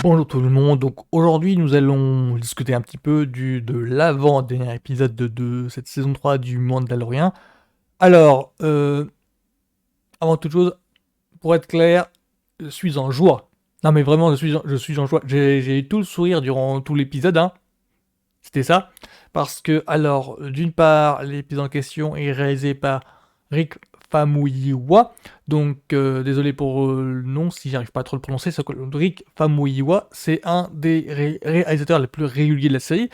Bonjour tout le monde, donc aujourd'hui nous allons discuter un petit peu de l'avant-dernier épisode de cette saison 3 du Mandalorian. Alors, avant toute chose, pour être clair, je suis en joie. Non mais vraiment, je suis en joie. J'ai eu tout le sourire durant tout l'épisode, hein. C'était ça. Parce que, alors, d'une part, l'épisode en question est réalisé par Rick Famuyiwa. Donc, désolé pour le nom si j'arrive pas à trop le prononcer. Rick Famuyiwa, c'est un des réalisateurs les plus réguliers de la série.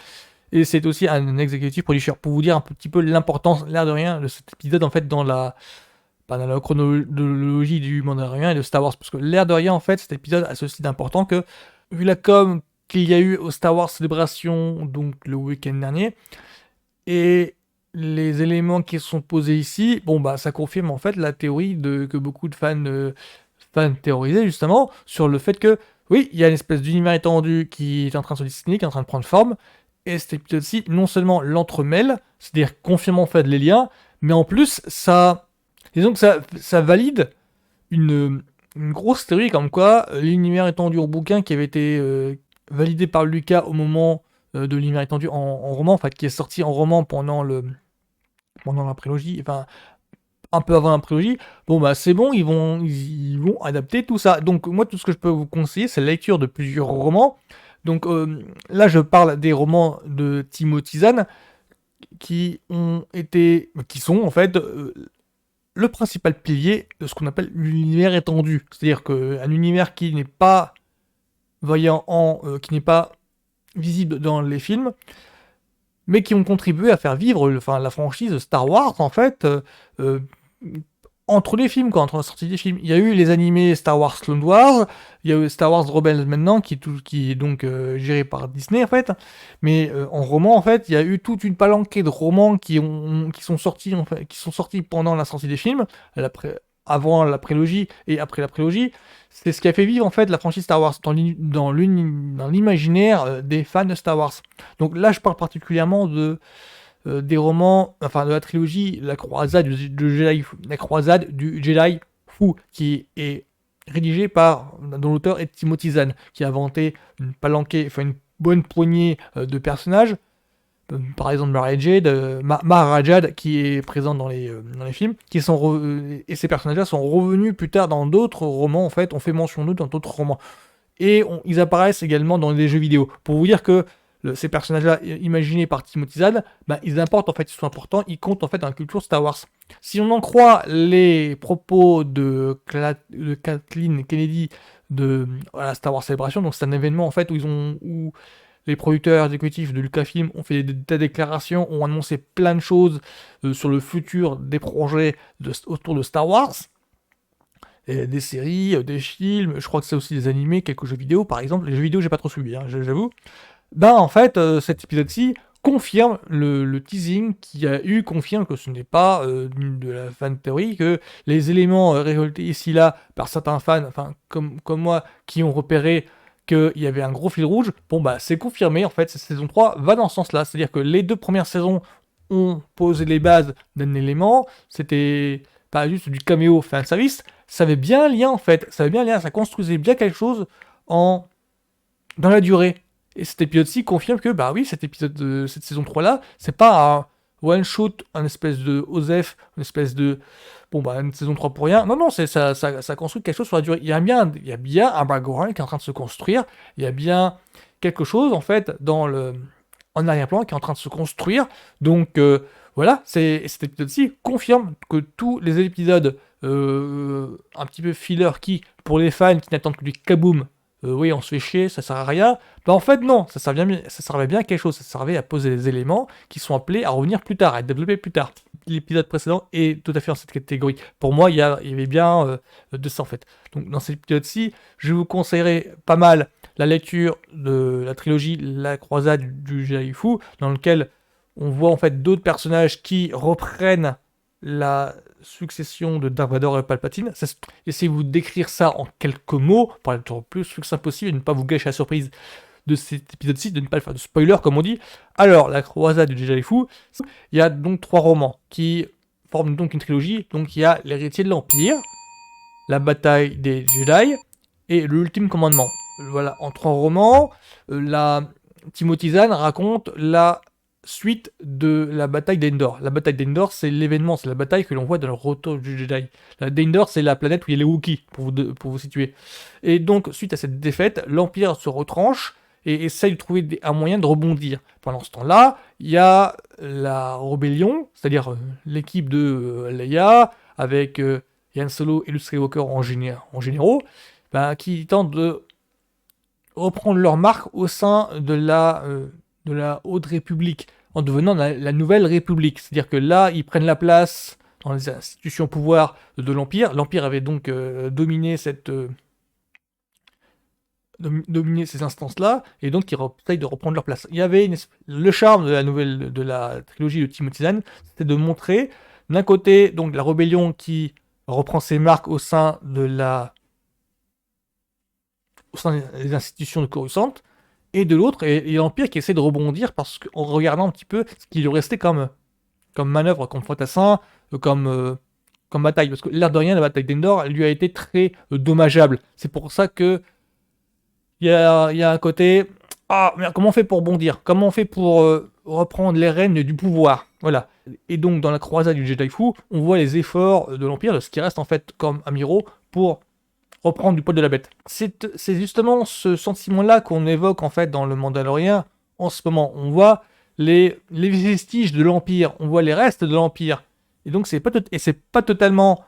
Et c'est aussi un executive producer. Pour vous dire un petit peu l'importance, l'air de rien, de cet épisode, en fait, dans la chronologie du Mandalorian et de Star Wars. Parce que l'air de rien, en fait, cet épisode a ceci d'important que, vu la com qu'il y a eu au Star Wars Celebration, donc le week-end dernier, et les éléments qui sont posés ici, bon bah ça confirme en fait la théorie que beaucoup de fans théorisaient justement sur le fait que oui, il y a une espèce d'univers étendu qui est en train de se dessiner, qui est en train de prendre forme, et cet épisode-ci non seulement l'entremêle, c'est-à-dire confirme en fait les liens, mais en plus disons que ça valide une grosse théorie comme quoi l'univers étendu au bouquin qui avait été validé par Lucas au moment de l'univers étendu en roman, en fait, qui est sorti en roman pendant la prélogie, enfin un peu avant la prélogie. Bon bah c'est bon, ils vont adapter tout ça. Donc moi tout ce que je peux vous conseiller, c'est la lecture de plusieurs romans. Donc là je parle des romans de Timothy Zahn qui sont en fait le principal pilier de ce qu'on appelle l'univers étendu. C'est-à-dire qu'un univers qui n'est pas qui n'est pas visible dans les films, mais qui ont contribué à faire vivre la franchise Star Wars, en fait, euh, entre les films, quoi, entre la sortie des films. Il y a eu les animés Star Wars Clone Wars, il y a eu Star Wars Rebels maintenant, qui est donc géré par Disney, en fait. Mais en roman, en fait, il y a eu toute une palanquée de romans qui sont sortis, en fait, qui sont sortis pendant la sortie des films, avant la prélogie et après la prélogie. C'est ce qui a fait vivre, en fait, la franchise Star Wars dans l'imaginaire des fans de Star Wars. Donc là, je parle particulièrement des romans, enfin de la trilogie La croisade du Jedi Fou, qui est rédigé dont l'auteur est Timothy Zahn, qui a inventé une bonne poignée de personnages. Par exemple Mara Jade, qui est présente dans les films, et ces personnages-là sont revenus plus tard dans d'autres romans, en fait, on fait mention d'eux dans d'autres romans. Et ils apparaissent également dans des jeux vidéo. Pour vous dire que ces personnages-là, imaginés par Timothy Zahn, bah, ils importent, en fait, ils sont importants, ils comptent en fait dans la culture Star Wars. Si on en croit les propos de Kathleen Kennedy de Star Wars Celebration, donc c'est un événement en fait où les producteurs exécutifs de Lucasfilm ont fait des déclarations, ont annoncé plein de choses sur le futur des projets autour de Star Wars. Et des séries, des films, je crois que c'est aussi des animés, quelques jeux vidéo par exemple. Les jeux vidéo, j'ai pas trop suivi, hein, j'avoue. Ben en fait, cet épisode-ci confirme le teasing qu'il y a eu, confirme que ce n'est pas de la fan théorie, que les éléments récoltés ici là par certains fans, enfin comme moi, qui ont repéré qu'il y avait un gros fil rouge, bon bah c'est confirmé en fait, cette saison 3 va dans ce sens-là, c'est-à-dire que les deux premières saisons ont posé les bases d'un élément, c'était pas juste du caméo fan service, ça avait bien un lien en fait, ça avait bien un lien, ça construisait bien quelque chose dans la durée. Et cet épisode-ci confirme que, bah oui, cet épisode de cette saison 3-là, c'est pas un one-shot, un espèce de OSEF, une espèce de. Bon, bah, une saison 3 pour rien. Non, non, ça construit quelque chose sur la durée. Il y a bien un background qui est en train de se construire. Il y a bien quelque chose, en fait, en arrière-plan qui est en train de se construire. Donc, voilà, cet épisode-ci confirme que tous les épisodes un petit peu filler pour les fans qui n'attendent que du kaboom, oui, on se fait chier, ça sert à rien. Bah en fait non, ça servait bien à quelque chose, ça servait à poser des éléments qui sont appelés à revenir plus tard, à être développés plus tard. L'épisode précédent est tout à fait dans cette catégorie. Pour moi, il y avait bien de ça en fait. Donc dans cet épisode-ci, je vous conseillerais pas mal la lecture de la trilogie La Croisade du Jedi Fou, dans lequel on voit en fait d'autres personnages qui reprennent la succession de Dark Vador et Palpatine. Essayez-vous de décrire ça en quelques mots, pour être le plus succinct possible et ne pas vous gâcher la surprise de cet épisode-ci, de ne pas faire de spoiler comme on dit. Alors, la croisade du Jedi Fou, il y a donc 3 romans qui forment donc une trilogie. Donc il y a l'héritier de l'Empire, la bataille des Jedi et l'ultime commandement. voilà, en 3 romans, Timothy Zahn raconte la suite de la bataille d'Endor. La bataille d'Endor, c'est l'événement, c'est la bataille que l'on voit dans le Retour du Jedi. La d'Endor, c'est la planète où il y a les Wookiees, pour vous situer. Et donc, suite à cette défaite, l'Empire se retranche et essaye de trouver un moyen de rebondir. Pendant ce temps-là, il y a la rébellion, c'est-à-dire l'équipe de Leia, avec Han Solo et Luke Skywalker en généraux, qui tentent de reprendre leur marque au sein de la Haute République, en devenant la Nouvelle République. C'est-à-dire que là, ils prennent la place dans les institutions pouvoir de l'Empire. L'Empire avait donc dominé ces instances-là, et donc ils essayent de reprendre leur place. Il y avait le charme de la trilogie de Timothy Zahn, c'était de montrer, d'un côté, donc la rébellion qui reprend ses marques au sein des institutions de Coruscant, et de l'autre, et l'Empire qui essaie de rebondir en regardant un petit peu ce qui lui restait comme manœuvre, comme fantassin, comme bataille. Parce que l'air de rien, la bataille d'Endor lui a été très dommageable. C'est pour ça que il y a un côté, ah, mais comment on fait pour bondir? Comment on fait pour reprendre les rênes du pouvoir? Voilà. Et donc, dans la croisade du Jedi Fu, on voit les efforts de l'Empire, de ce qui reste en fait comme amiraux, pour reprendre du poil de la bête. C'est justement ce sentiment-là qu'on évoque en fait dans le Mandalorian en ce moment. On voit les vestiges de l'Empire, on voit les restes de l'Empire. Et donc, c'est pas totalement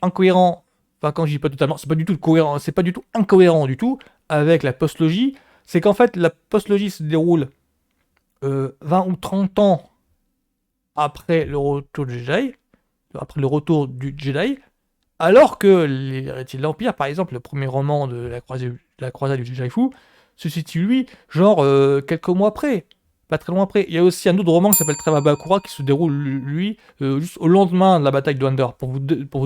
incohérent. Enfin, quand je dis pas totalement, c'est pas du tout cohérent, c'est pas du tout incohérent du tout avec la postlogie. C'est qu'en fait, la postlogie se déroule 20 ou 30 ans après le retour du Jedi, alors que les héritiers de l'Empire, par exemple, le premier roman de la croisade du Jedi Fu, se situe lui, genre quelques mois après, pas très loin après. Il y a aussi un autre roman qui s'appelle Treva Bakura qui se déroule, lui, juste au lendemain de la bataille de Endor. Pour vous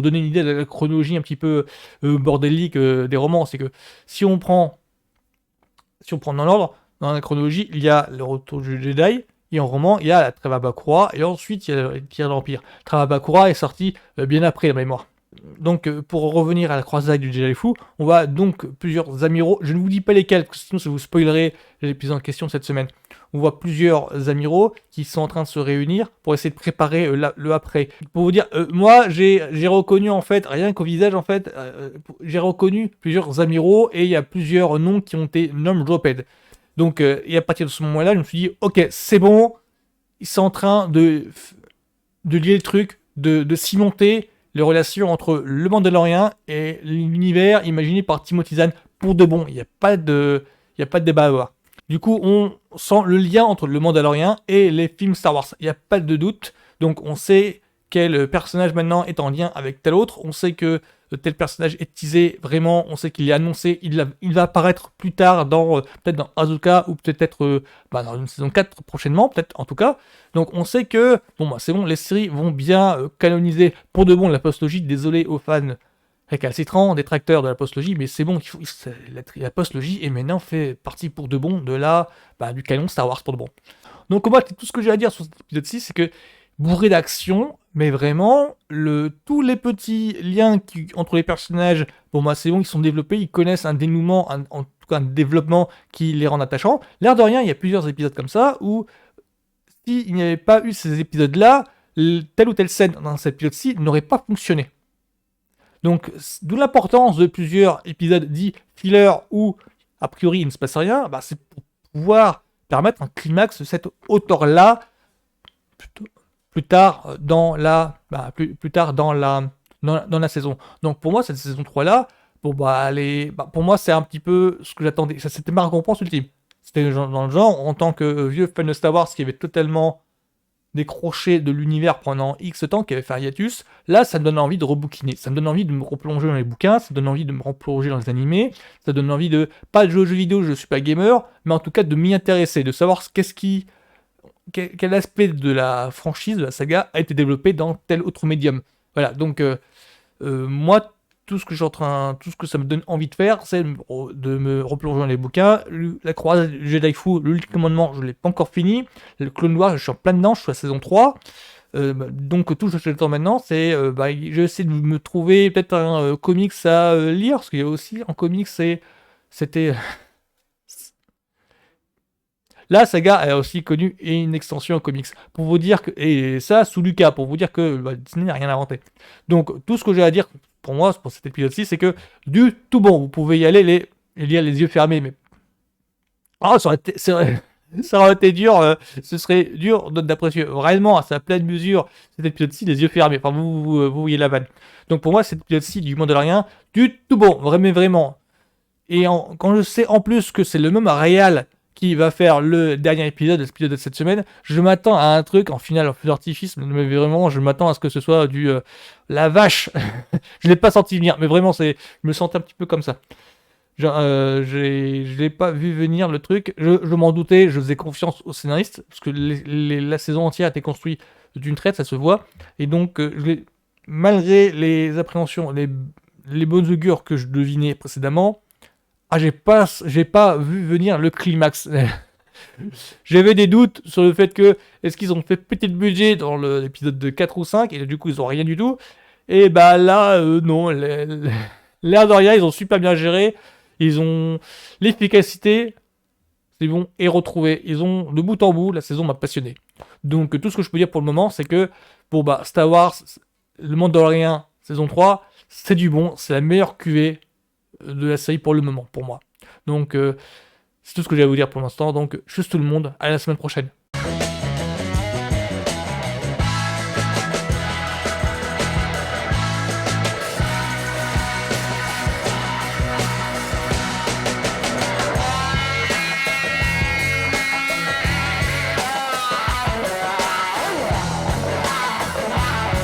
donner une idée de la chronologie un petit peu bordélique des romans, c'est que si on prend dans l'ordre, dans la chronologie, il y a le retour du Jedi, et en roman, il y a la Treva Bakura, et ensuite il y a le tir de l'Empire. Treva Bakura est sorti bien après, la mémoire. Donc, pour revenir à la croisade du Jedi Fu, on voit donc plusieurs amiraux. Je ne vous dis pas lesquels, parce que sinon ça vous spoilerait l'épisode en question cette semaine. On voit plusieurs amiraux qui sont en train de se réunir pour essayer de préparer le après. Pour vous dire, moi j'ai reconnu en fait, rien qu'au visage en fait, j'ai reconnu plusieurs amiraux et il y a plusieurs noms qui ont été name dropped. Donc, et à partir de ce moment-là, je me suis dit, ok, c'est bon, ils sont en train de lier le truc, de cimenter les relations entre le Mandalorian et l'univers imaginé par Timothy Zahn pour de bon. Il n'y a pas de débat à avoir. Du coup, on sent le lien entre le Mandalorian et les films Star Wars. Il n'y a pas de doute. Donc, on sait quel personnage maintenant est en lien avec tel autre. On sait que tel personnage est teasé vraiment. On sait qu'il est annoncé. Il va apparaître plus tard peut-être dans Ahsoka ou peut-être dans une saison 4 prochainement, peut-être en tout cas. Donc on sait que c'est bon, les séries vont bien canoniser pour de bon la postlogie. Désolé aux fans récalcitrants, détracteurs de la postlogie, mais c'est bon, la postlogie est maintenant fait partie pour de bon du canon Star Wars pour de bon. Donc moi, tout ce que j'ai à dire sur cet épisode-ci, c'est que bourré d'action, mais vraiment, tous les petits liens entre les personnages, c'est bon, ils sont développés, ils connaissent un dénouement, en tout cas un développement qui les rend attachants. L'air de rien, il y a plusieurs épisodes comme ça, où s'il n'y avait pas eu ces épisodes-là, telle ou telle scène dans cet épisode-ci n'aurait pas fonctionné. Donc, d'où l'importance de plusieurs épisodes dits filler où, a priori, il ne se passe rien, c'est pour pouvoir permettre un climax de cette hauteur-là plus tard dans la saison. Donc, pour moi, cette saison 3-là, pour moi, c'est un petit peu ce que j'attendais. Ça, c'était ma récompense ultime. C'était dans le genre, en tant que vieux fan de Star Wars qui avait totalement décroché de l'univers pendant X temps, qui avait fait un hiatus, là, ça me donne envie de rebouquiner. Ça me donne envie de me replonger dans les bouquins, ça me donne envie de me replonger dans les animés, ça donne envie de, pas de jouer aux jeux vidéo, je suis pas gamer, mais en tout cas de m'y intéresser, de savoir quel aspect de la franchise, de la saga, a été développé dans tel autre médium. Voilà, donc moi, tout ce que ça me donne envie de faire, c'est de me replonger dans les bouquins. La croisade du Jedi Fu, l'ultime commandement, je ne l'ai pas encore fini. Le Clone Wars, je suis en plein dedans, je suis à la saison 3. Donc tout ce que j'ai le temps maintenant, c'est j'essaie de me trouver peut-être un comics à lire, parce qu'il y a aussi en comics, c'était la saga a aussi connu une extension comics. Pour vous dire que, et ça sous Lucas, pour vous dire que Disney n'a rien inventé. Donc tout ce que j'ai à dire pour moi, pour cet épisode-ci, c'est que du tout bon, vous pouvez y aller les yeux fermés, mais ça aurait été dur, ce serait dur d'apprécier vraiment à sa pleine mesure cet épisode-ci, les yeux fermés. Enfin, vous voyez la vanne. Donc pour moi, cet épisode-ci du Mandalorian, du tout bon, vraiment, vraiment. Et quand je sais en plus que c'est le même réal qui va faire le dernier épisode, l'épisode de cette semaine, je m'attends à un truc en finale, en feu d'artifice, mais vraiment, je m'attends à ce que ce soit du la vache. Je l'ai pas senti venir, mais vraiment, je me sentais un petit peu comme ça. Je l'ai pas vu venir le truc. Je m'en doutais, je faisais confiance aux scénaristes parce que la saison entière a été construite d'une traite, ça se voit. Et donc, malgré les appréhensions, les bonnes augures que je devinais précédemment, j'ai pas vu venir le climax. J'avais des doutes sur le fait que est-ce qu'ils ont fait péter le budget dans l'épisode de 4 ou 5 et du coup ils ont rien du tout. Et bah là, non, l'air de rien, ils ont super bien géré. Ils ont l'efficacité, c'est bon, est retrouvée. Ils ont de bout en bout, la saison m'a passionné. Donc tout ce que je peux dire pour le moment, c'est que bon bah Star Wars, le Mandalorian saison 3, c'est du bon, c'est la meilleure cuvée de la série pour le moment, pour moi. Donc c'est tout ce que j'ai à vous dire pour l'instant. Donc juste tout le monde, à la semaine prochaine.